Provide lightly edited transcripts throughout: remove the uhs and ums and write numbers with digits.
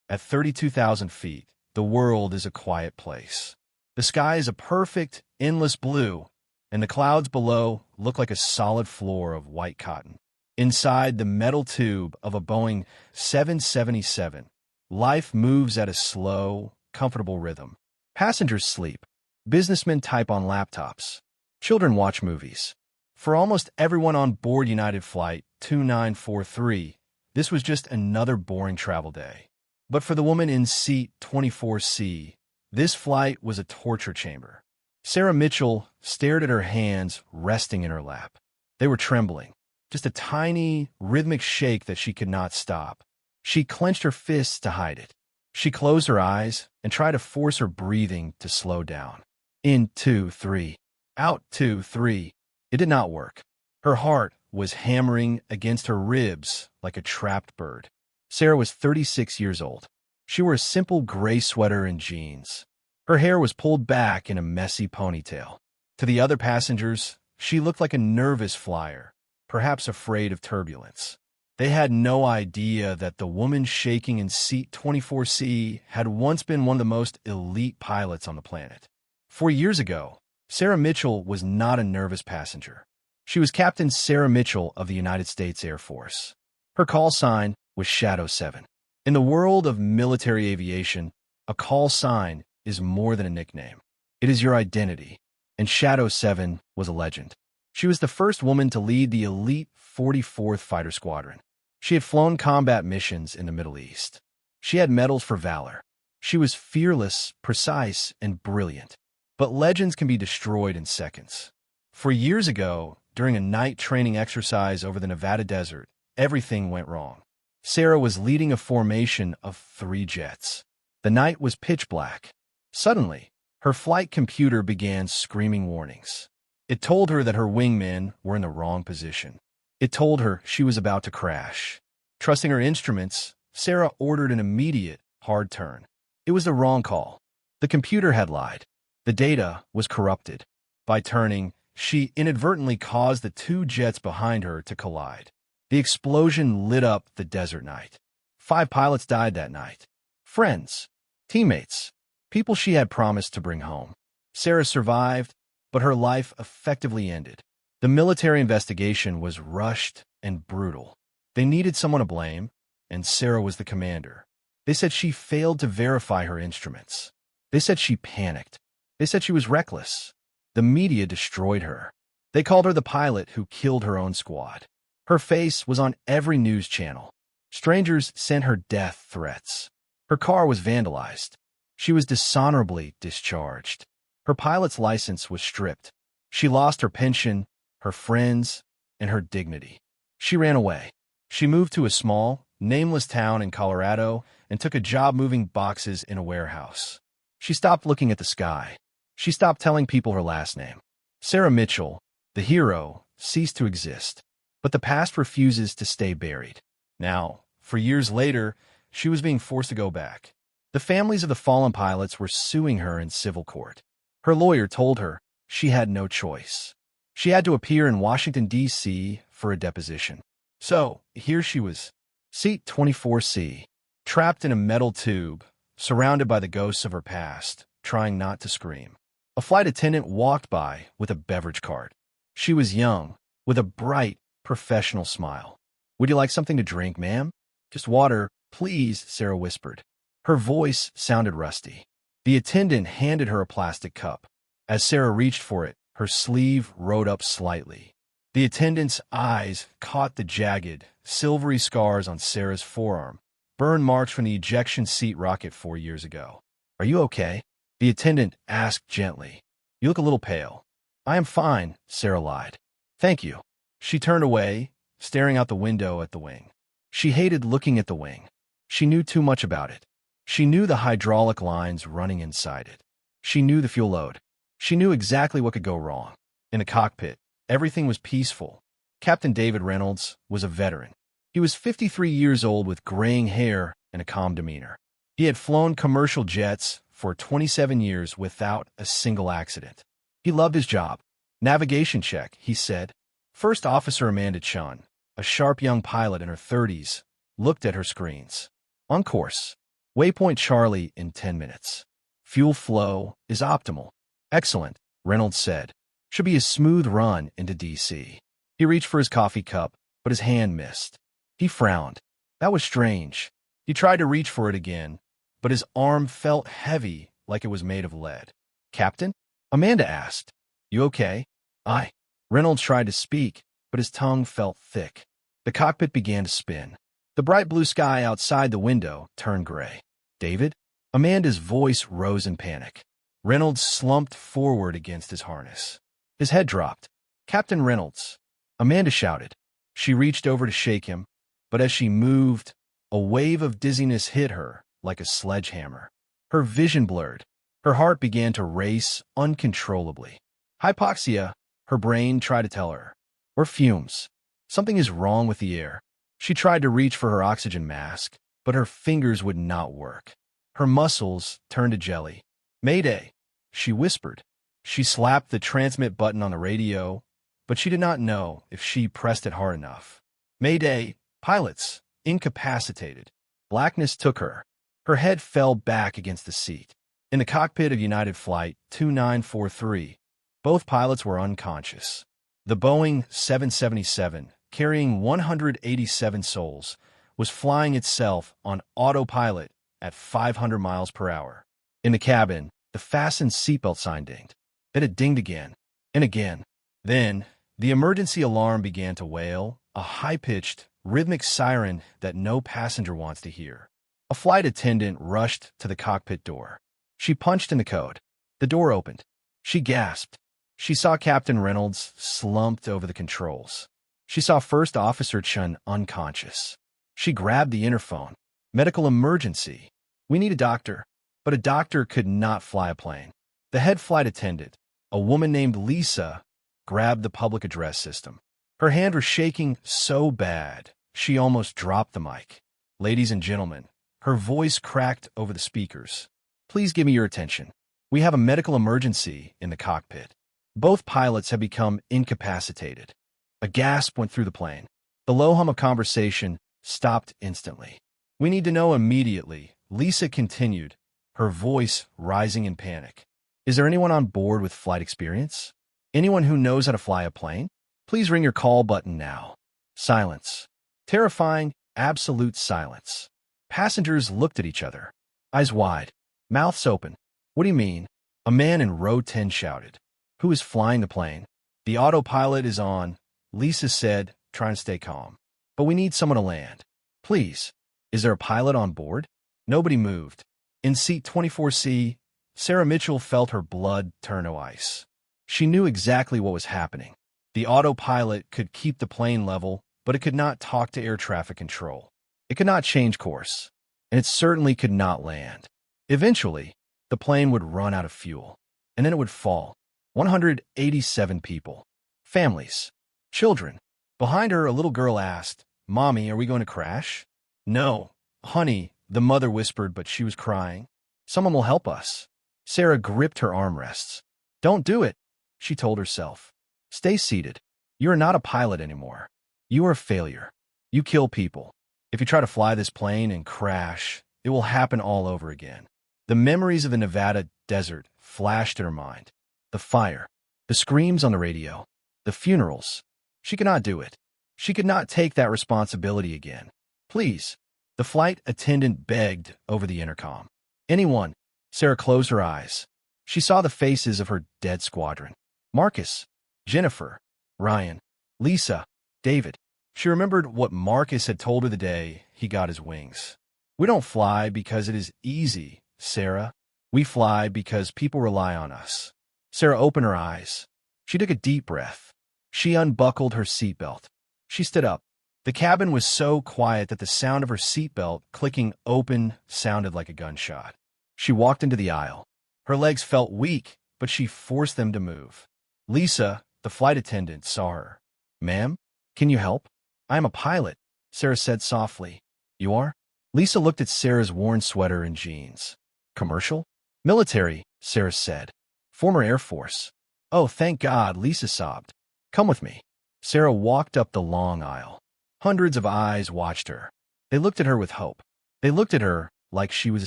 At 32,000 feet, the world is a quiet place. The sky is a perfect, endless blue, and the clouds below look like a solid floor of white cotton. Inside the metal tube of a Boeing 777, life moves at a slow, comfortable rhythm. Passengers sleep. Businessmen type on laptops. Children watch movies. For almost everyone on board United Flight 2943, this was just another boring travel day. But for the woman in seat 24C, this flight was a torture chamber. Sarah Mitchell stared at her hands resting in her lap. They were trembling, just a tiny, rhythmic shake that she could not stop. She clenched her fists to hide it. She closed her eyes and tried to force her breathing to slow down. In 2, 3. Out 2, 3. It did not work. Her heart was hammering against her ribs like a trapped bird. Sarah was 36 years old. She wore a simple gray sweater and jeans. Her hair was pulled back in a messy ponytail. To the other passengers, she looked like a nervous flyer, perhaps afraid of turbulence. They had no idea that the woman shaking in seat 24C had once been one of the most elite pilots on the planet. 4 years ago, Sarah Mitchell was not a nervous passenger. She was Captain Sarah Mitchell of the United States Air Force. Her call sign was Shadow 7. In the world of military aviation, a call sign is more than a nickname. It is your identity, and Shadow 7 was a legend. She was the first woman to lead the elite 44th Fighter Squadron. She had flown combat missions in the Middle East. She had medals for valor. She was fearless, precise, and brilliant. But legends can be destroyed in seconds. 4 years ago, during a night training exercise over the Nevada desert, everything went wrong. Sarah was leading a formation of 3 jets. The night was pitch black. Suddenly, her flight computer began screaming warnings. It told her that her wingmen were in the wrong position. It told her she was about to crash. Trusting her instruments, Sarah ordered an immediate, hard turn. It was the wrong call. The computer had lied. The data was corrupted. By turning, she inadvertently caused the 2 jets behind her to collide. The explosion lit up the desert night. 5 pilots died that night. Friends, teammates, people she had promised to bring home. Sarah survived, but her life effectively ended. The military investigation was rushed and brutal. They needed someone to blame, and Sarah was the commander. They said she failed to verify her instruments. They said she panicked. They said she was reckless. The media destroyed her. They called her the pilot who killed her own squad. Her face was on every news channel. Strangers sent her death threats. Her car was vandalized. She was dishonorably discharged. Her pilot's license was stripped. She lost her pension, her friends, and her dignity. She ran away. She moved to a small, nameless town in Colorado and took a job moving boxes in a warehouse. She stopped looking at the sky. She stopped telling people her last name. Sarah Mitchell, the hero, ceased to exist. But the past refuses to stay buried. Now, for years later, she was being forced to go back. The families of the fallen pilots were suing her in civil court. Her lawyer told her she had no choice. She had to appear in Washington, D.C. for a deposition. So, here she was, seat 24C, trapped in a metal tube, surrounded by the ghosts of her past, trying not to scream. A flight attendant walked by with a beverage cart. She was young, with a bright, professional smile. "Would you like something to drink, ma'am?" "Just water, please," Sarah whispered. Her voice sounded rusty. The attendant handed her a plastic cup. As Sarah reached for it, her sleeve rode up slightly. The attendant's eyes caught the jagged, silvery scars on Sarah's forearm, burn marks from the ejection seat rocket 4 years ago. "Are you okay?" the attendant asked gently. "You look a little pale." "I am fine," Sarah lied. "Thank you." She turned away, staring out the window at the wing. She hated looking at the wing. She knew too much about it. She knew the hydraulic lines running inside it. She knew the fuel load. She knew exactly what could go wrong. In the cockpit, everything was peaceful. Captain David Reynolds was a veteran. He was 53 years old with graying hair and a calm demeanor. He had flown commercial jets for 27 years without a single accident. He loved his job. "Navigation check," he said. First Officer Amanda Chun, a sharp young pilot in her 30s, looked at her screens. "On course." Waypoint Charlie in 10 minutes. Fuel flow is optimal. Excellent, Reynolds said. Should be a smooth run into D.C. He reached for his coffee cup, but his hand missed. He frowned. That was strange. He tried to reach for it again, but his arm felt heavy like it was made of lead. Captain? Amanda asked. You okay? Aye. Reynolds tried to speak, but his tongue felt thick. The cockpit began to spin. The bright blue sky outside the window turned gray. David? Amanda's voice rose in panic. Reynolds slumped forward against his harness. His head dropped. Captain Reynolds. Amanda shouted. She reached over to shake him, but as she moved, a wave of dizziness hit her like a sledgehammer. Her vision blurred. Her heart began to race uncontrollably. Hypoxia, her brain tried to tell her. Or fumes. Something is wrong with the air. She tried to reach for her oxygen mask, but her fingers would not work. Her muscles turned to jelly. Mayday, she whispered. She slapped the transmit button on the radio, but she did not know if she pressed it hard enough. Mayday, pilots, incapacitated. Blackness took her. Her head fell back against the seat. In the cockpit of United Flight 2943, both pilots were unconscious. The Boeing 777, carrying 187 souls, was flying itself on autopilot at 500 miles per hour. In the cabin, the fastened seatbelt sign dinged. Then it dinged again, and again. Then, the emergency alarm began to wail, a high-pitched, rhythmic siren that no passenger wants to hear. A flight attendant rushed to the cockpit door. She punched in the code. The door opened. She gasped. She saw Captain Reynolds slumped over the controls. She saw First Officer Chun unconscious. She grabbed the interphone. Medical emergency. We need a doctor. But a doctor could not fly a plane. The head flight attendant, a woman named Lisa, grabbed the public address system. Her hand was shaking so bad, she almost dropped the mic. Ladies and gentlemen, her voice cracked over the speakers. Please give me your attention. We have a medical emergency in the cockpit. Both pilots have become incapacitated. A gasp went through the plane. The low hum of conversation stopped instantly. We need to know immediately, Lisa continued, her voice rising in panic. Is there anyone on board with flight experience? Anyone who knows how to fly a plane? Please ring your call button now. Silence. Terrifying, absolute silence. Passengers looked at each other. Eyes wide. Mouths open. What do you mean? A man in row 10 shouted. Who is flying the plane? The autopilot is on, Lisa said, trying to stay calm. But we need someone to land. Please. Is there a pilot on board? Nobody moved. In seat 24C, Sarah Mitchell felt her blood turn to ice. She knew exactly what was happening. The autopilot could keep the plane level, but it could not talk to air traffic control. It could not change course, and it certainly could not land. Eventually, the plane would run out of fuel, and then it would fall. 187 people. Families. Children. Behind her, a little girl asked, Mommy, are we going to crash? No, honey, the mother whispered, but she was crying. Someone will help us. Sarah gripped her armrests. Don't do it, she told herself. Stay seated. You are not a pilot anymore. You are a failure. You kill people. If you try to fly this plane and crash, it will happen all over again. The memories of the Nevada desert flashed in her mind. The fire, the screams on the radio, the funerals. She could not do it. She could not take that responsibility again. Please. The flight attendant begged over the intercom. Anyone. Sarah closed her eyes. She saw the faces of her dead squadron. Marcus, Jennifer, Ryan, Lisa, David. She remembered what Marcus had told her the day he got his wings. We don't fly because it is easy, Sarah. We fly because people rely on us. Sarah opened her eyes. She took a deep breath. She unbuckled her seatbelt. She stood up. The cabin was so quiet that the sound of her seatbelt clicking open sounded like a gunshot. She walked into the aisle. Her legs felt weak, but she forced them to move. Lisa, the flight attendant, saw her. Ma'am, can you help? I am a pilot, Sarah said softly. You are? Lisa looked at Sarah's worn sweater and jeans. Commercial? Military, Sarah said. Former Air Force. Oh, thank God, Lisa sobbed. Come with me. Sarah walked up the long aisle. Hundreds of eyes watched her. They looked at her with hope. They looked at her like she was a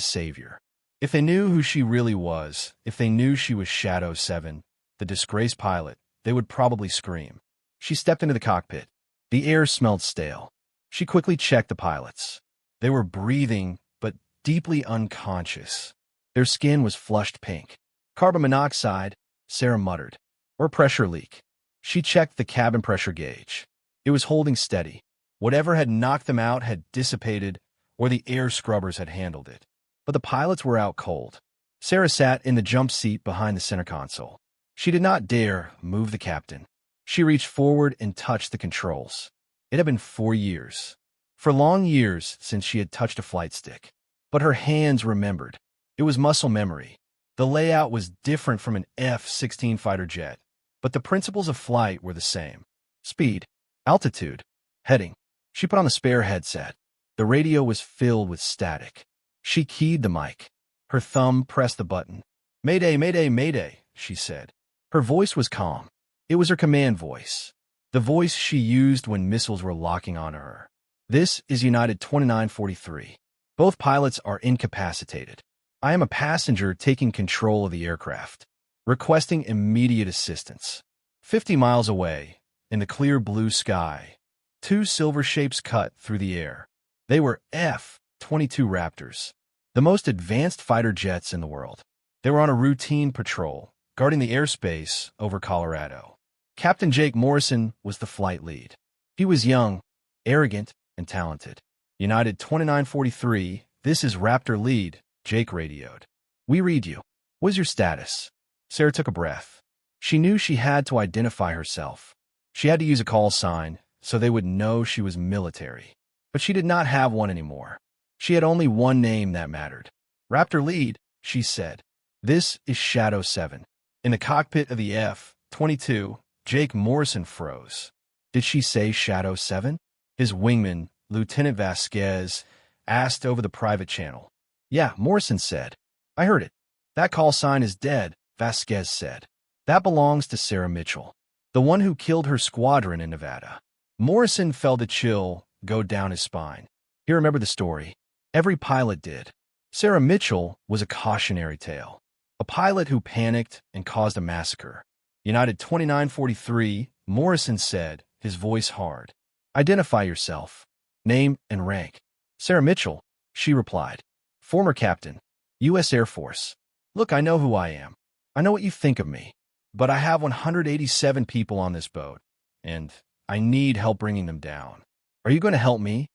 savior. If they knew who she really was, if they knew she was Shadow 7, the disgraced pilot, they would probably scream. She stepped into the cockpit. The air smelled stale. She quickly checked the pilots. They were breathing, but deeply unconscious. Their skin was flushed pink. Carbon monoxide, Sarah muttered. Or pressure leak. She checked the cabin pressure gauge. It was holding steady. Whatever had knocked them out had dissipated, or the air scrubbers had handled it. But the pilots were out cold. Sarah sat in the jump seat behind the center console. She did not dare move the captain. She reached forward and touched the controls. It had been 4 years. For long years since she had touched a flight stick. But her hands remembered. It was muscle memory. The layout was different from an F-16 fighter jet, but the principles of flight were the same. Speed, altitude, heading. She put on the spare headset. The radio was filled with static. She keyed the mic. Her thumb pressed the button. "Mayday, mayday, mayday," she said. Her voice was calm. It was her command voice. The voice she used when missiles were locking onto her. "This is United 2943. Both pilots are incapacitated. I am a passenger taking control of the aircraft, requesting immediate assistance." 50 miles away, in the clear blue sky, 2 silver shapes cut through the air. They were F-22 Raptors, the most advanced fighter jets in the world. They were on a routine patrol, guarding the airspace over Colorado. Captain Jake Morrison was the flight lead. He was young, arrogant, and talented. "United 2943, this is Raptor lead," Jake radioed. "We read you. What's your status?" Sarah took a breath. She knew she had to identify herself. She had to use a call sign so they would know she was military. But she did not have one anymore. She had only one name that mattered. "Raptor lead," she said. "This is Shadow 7. In the cockpit of the F-22, Jake Morrison froze. Did she say Shadow 7? His wingman, Lieutenant Vasquez, asked over the private channel. "Yeah," Morrison said. "I heard it. That call sign is dead," Vasquez said. "That belongs to Sarah Mitchell, the one who killed her squadron in Nevada." Morrison felt a chill go down his spine. He remembered the story. Every pilot did. Sarah Mitchell was a cautionary tale. A pilot who panicked and caused a massacre. "United 2943, Morrison said, his voice hard. "Identify yourself. Name and rank." "Sarah Mitchell," she replied. "Former captain, U.S. Air Force." "Look, I know who I am. I know what you think of me. But I have 187 people on this boat, and I need help bringing them down. Are you going to help me,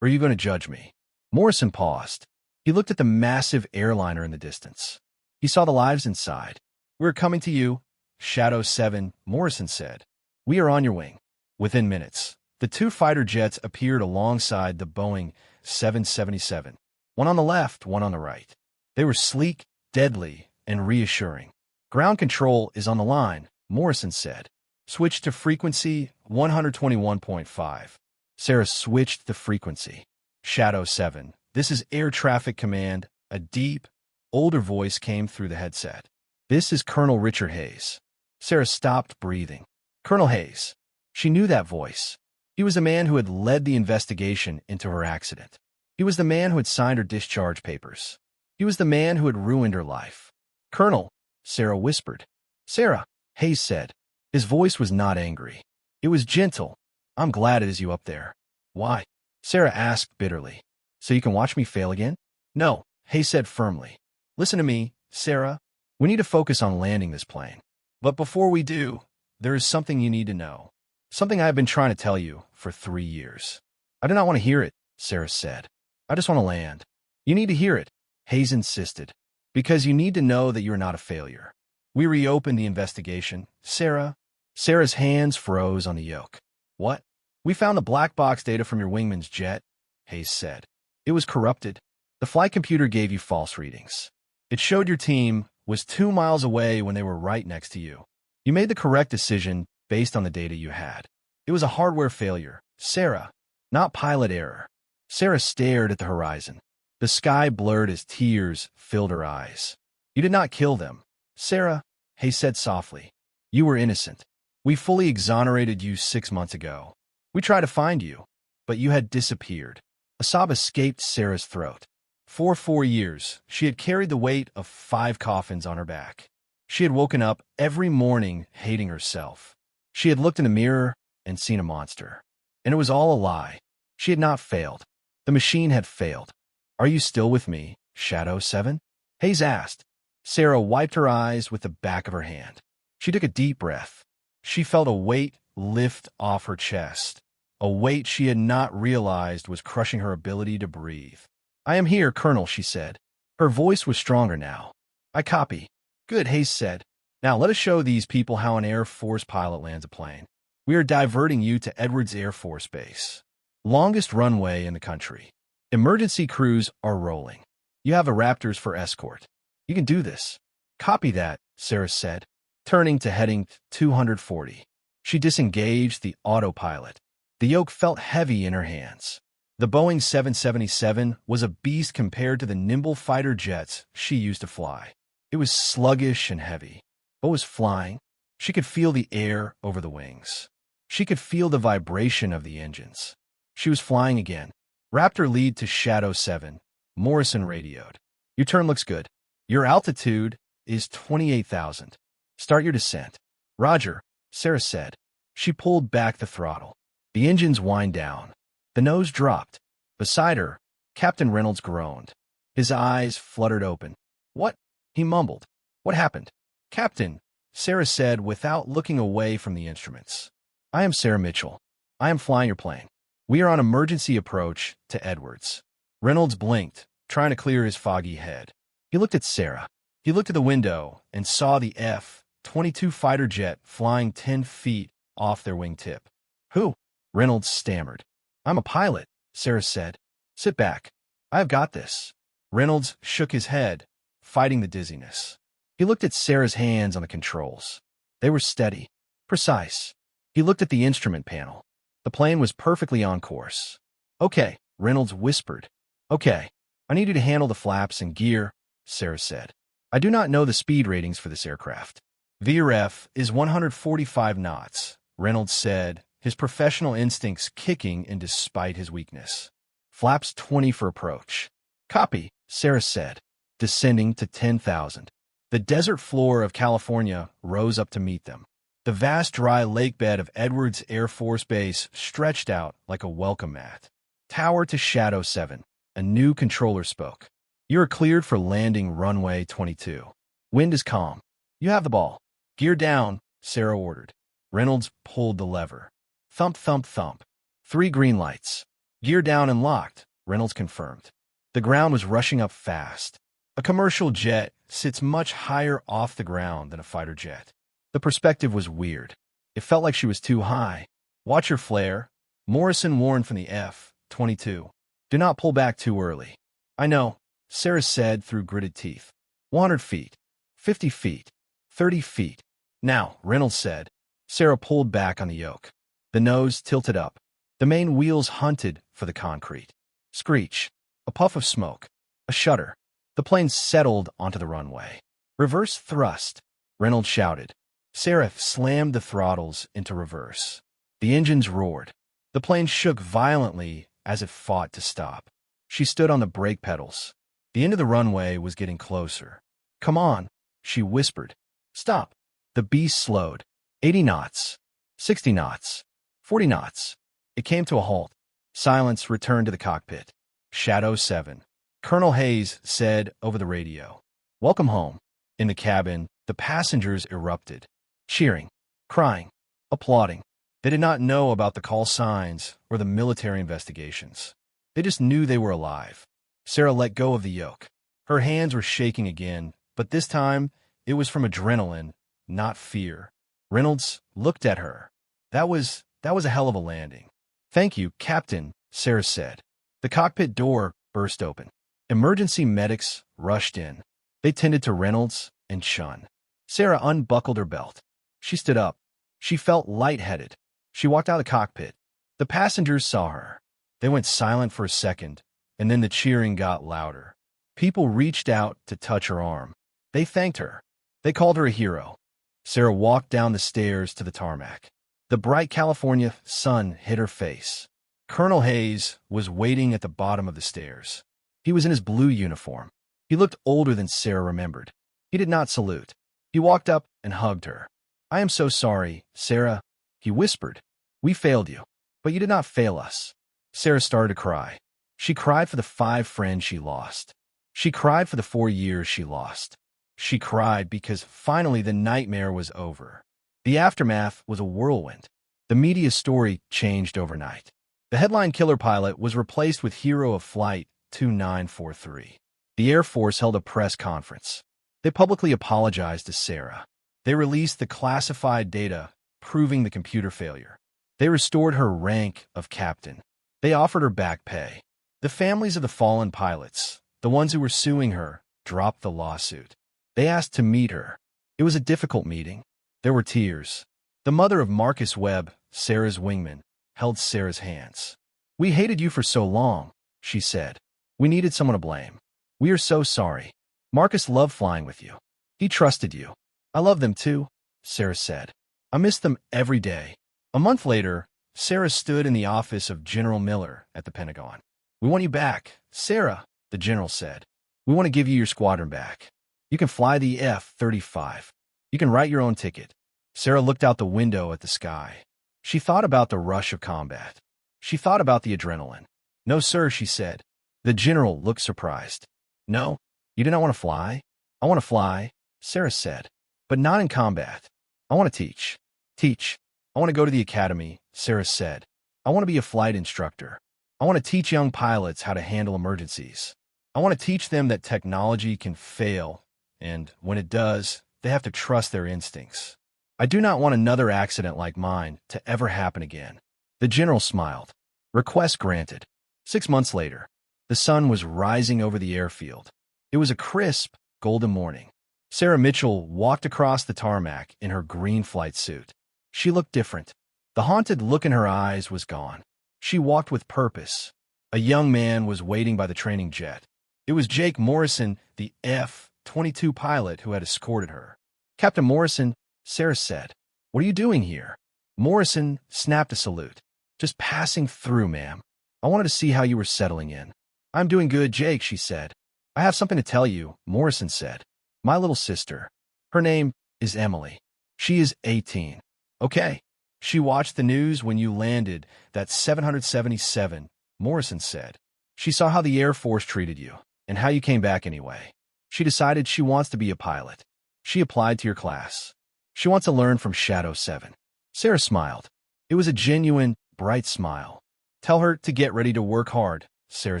or are you going to judge me?" Morrison paused. He looked at the massive airliner in the distance. He saw the lives inside. "We're coming to you, Shadow 7, Morrison said. "We are on your wing." Within minutes, the 2 fighter jets appeared alongside the Boeing 777, one on the left, one on the right. They were sleek, deadly, and reassuring. "Ground control is on the line," Morrison said. "Switch to frequency 121.5. Sarah switched the frequency. "Shadow 7, this is Air Traffic Command." A deep, older voice came through the headset. "This is Colonel Richard Hayes." Sarah stopped breathing. Colonel Hayes. She knew that voice. He was the man who had led the investigation into her accident. He was the man who had signed her discharge papers. He was the man who had ruined her life. "Colonel," Sarah whispered. "Sarah," Hayes said. His voice was not angry. It was gentle. "I'm glad it is you up there." "Why?" Sarah asked bitterly. "So you can watch me fail again?" "No," Hayes said firmly. "Listen to me, Sarah. We need to focus on landing this plane. But before we do, there is something you need to know. Something I have been trying to tell you for 3 years." "I do not want to hear it," Sarah said. "I just want to land." "You need to hear it," Hayes insisted. "Because you need to know that you are not a failure. We reopened the investigation, Sarah." Sarah's hands froze on the yoke. "What?" "We found the black box data from your wingman's jet," Hayes said. "It was corrupted. The flight computer gave you false readings. It showed your team was 2 miles away when they were right next to you. You made the correct decision based on the data you had. It was a hardware failure, Sarah, not pilot error." Sarah stared at the horizon. The sky blurred as tears filled her eyes. "You did not kill them, Sarah," Hayes said softly. "You were innocent. We fully exonerated you 6 months ago. We tried to find you, but you had disappeared." A sob escaped Sarah's throat. For 4 years, she had carried the weight of 5 coffins on her back. She had woken up every morning hating herself. She had looked in the mirror and seen a monster. And it was all a lie. She had not failed. The machine had failed. "Are you still with me, Shadow 7? Hayes asked. Sarah wiped her eyes with the back of her hand. She took a deep breath. She felt a weight lift off her chest, a weight she had not realized was crushing her ability to breathe. "I am here, Colonel," she said. Her voice was stronger now. "I copy." "Good," Hayes said. "Now let us show these people how an Air Force pilot lands a plane. We are diverting you to Edwards Air Force Base, longest runway in the country. Emergency crews are rolling. You have the Raptors for escort. You can do this." "Copy that," Sarah said, turning to heading 240. She disengaged the autopilot. The yoke felt heavy in her hands. The Boeing 777 was a beast compared to the nimble fighter jets she used to fly. It was sluggish and heavy, but was flying. She could feel the air over the wings. She could feel the vibration of the engines. She was flying again. "Raptor lead to Shadow 7, Morrison radioed. Your turn looks good. Your altitude is 28,000. Start your descent." "Roger," Sarah said. She pulled back the throttle. The engines whined down. The nose dropped. Beside her, Captain Reynolds groaned. His eyes fluttered open. "What?" he mumbled. "What happened?" "Captain," Sarah said without looking away from the instruments. "I am Sarah Mitchell. I am flying your plane. We are on emergency approach to Edwards." Reynolds blinked, trying to clear his foggy head. He looked at Sarah. He looked at the window and saw the F-22 fighter jet flying 10 feet off their wingtip. "Who?" Reynolds stammered. "I'm a pilot," Sarah said. "Sit back. I have got this." Reynolds shook his head, fighting the dizziness. He looked at Sarah's hands on the controls. They were steady, precise. He looked at the instrument panel. The plane was perfectly on course. "Okay," Reynolds whispered. "Okay, I need you to handle the flaps and gear," Sarah said. "I do not know the speed ratings for this aircraft." "VREF is 145 knots, Reynolds said, his professional instincts kicking in despite his weakness. "Flaps 20 for approach." "Copy," Sarah said, descending to 10,000. The desert floor of California rose up to meet them. The vast dry lake bed of Edwards Air Force Base stretched out like a welcome mat. "Tower to Shadow 7, a new controller spoke. You are cleared for landing runway 22. Wind is calm. You have the ball. Gear down," Sarah ordered. Reynolds pulled the lever. Thump, thump, thump. 3 green lights. "Gear down and locked," Reynolds confirmed. The ground was rushing up fast. A commercial jet sits much higher off the ground than a fighter jet. The perspective was weird. It felt like she was too high. "Watch your flare," Morrison warned from the F-22. "Do not pull back too early." "I know," Sarah said through gritted teeth. 100 feet, 50 feet, 30 feet. "Now," Reynolds said. Sarah pulled back on the yoke. The nose tilted up. The main wheels hunted for the concrete. Screech. A puff of smoke. A shudder. The plane settled onto the runway. "Reverse thrust," Reynolds shouted. Sarah slammed the throttles into reverse. The engines roared. The plane shook violently as it fought to stop. She stood on the brake pedals. The end of the runway was getting closer. "Come on," she whispered. "Stop." The beast slowed. 80 knots. 60 knots. 40 knots. It came to a halt. Silence returned to the cockpit. Shadow 7. Colonel Hayes said over the radio. "Welcome home." In the cabin, the passengers erupted. Cheering, crying, applauding. They did not know about the call signs or the military investigations. They just knew they were alive. Sarah let go of the yoke. Her hands were shaking again, but this time it was from adrenaline, not fear. Reynolds looked at her. That was a hell of a landing." "Thank you, Captain," Sarah said. The cockpit door burst open. Emergency medics rushed in. They tended to Reynolds and Chun. Sarah unbuckled her belt. She stood up. She felt lightheaded. She walked out of the cockpit. The passengers saw her. They went silent for a second, and then the cheering got louder. People reached out to touch her arm. They thanked her. They called her a hero. Sarah walked down the stairs to the tarmac. The bright California sun hit her face. Colonel Hayes was waiting at the bottom of the stairs. He was in his blue uniform. He looked older than Sarah remembered. He did not salute. He walked up and hugged her. "I am so sorry, Sarah," he whispered. "We failed you, but you did not fail us." Sarah started to cry. She cried for the 5 friends she lost. She cried for the 4 years she lost. She cried because finally the nightmare was over. The aftermath was a whirlwind. The media story changed overnight. The headline killer pilot was replaced with hero of Flight 2943. The Air Force held a press conference. They publicly apologized to Sarah. They released the classified data proving the computer failure. They restored her rank of captain. They offered her back pay. The families of the fallen pilots, the ones who were suing her, dropped the lawsuit. They asked to meet her. It was a difficult meeting. There were tears. The mother of Marcus Webb, Sarah's wingman, held Sarah's hands. "We hated you for so long," she said. "We needed someone to blame. We are so sorry. Marcus loved flying with you. He trusted you." "I love them too," Sarah said. "I miss them every day." A month later, Sarah stood in the office of General Miller at the Pentagon. "We want you back, Sarah," the general said. "We want to give you your squadron back. You can fly the F-35. You can write your own ticket." Sarah looked out the window at the sky. She thought about the rush of combat. She thought about the adrenaline. "No, sir," she said. The general looked surprised. "No? You do not want to fly?" "I want to fly," Sarah said, "but not in combat. I want to teach." "Teach?" "I want to go to the academy," Sarah said. "I want to be a flight instructor. I want to teach young pilots how to handle emergencies. I want to teach them that technology can fail, and when it does, they have to trust their instincts. I do not want another accident like mine to ever happen again." The general smiled. Request granted. 6 months later, the sun was rising over the airfield. It was a crisp, golden morning. Sarah Mitchell walked across the tarmac in her green flight suit. She looked different. The haunted look in her eyes was gone. She walked with purpose. A young man was waiting by the training jet. It was Jake Morrison, the F-22 pilot who had escorted her. "Captain Morrison," Sarah said. "What are you doing here?" Morrison snapped a salute. "Just passing through, ma'am. I wanted to see how you were settling in." "I'm doing good, Jake," she said. "I have something to tell you," Morrison said. "My little sister. Her name is Emily. She is 18. Okay. She watched the news when you landed that 777, Morrison said. She saw how the Air Force treated you and how you came back anyway. She decided she wants to be a pilot. She applied to your class. She wants to learn from Shadow 7. Sarah smiled. It was a genuine, bright smile. "Tell her to get ready to work hard," Sarah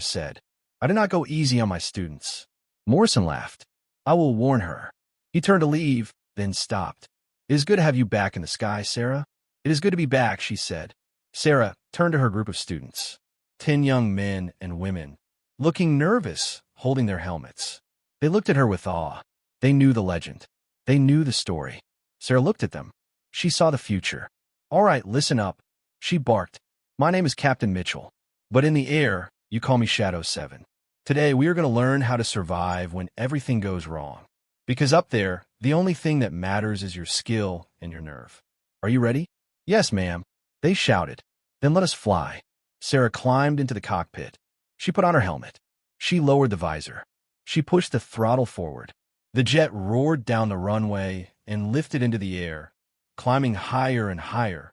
said. "I do not go easy on my students." Morrison laughed. "I will warn her." He turned to leave, then stopped. "It is good to have you back in the sky, Sarah." "It is good to be back," she said. Sarah turned to her group of students. 10 young men and women, looking nervous, holding their helmets. They looked at her with awe. They knew the legend. They knew the story. Sarah looked at them. She saw the future. "All right, listen up," she barked. "My name is Captain Mitchell, but in the air, you call me Shadow 7. Today, we are going to learn how to survive when everything goes wrong. Because up there, the only thing that matters is your skill and your nerve. Are you ready?" "Yes, ma'am," they shouted. "Then let us fly." Sarah climbed into the cockpit. She put on her helmet. She lowered the visor. She pushed the throttle forward. The jet roared down the runway and lifted into the air, climbing higher and higher,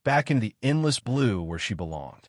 back into the endless blue where she belonged.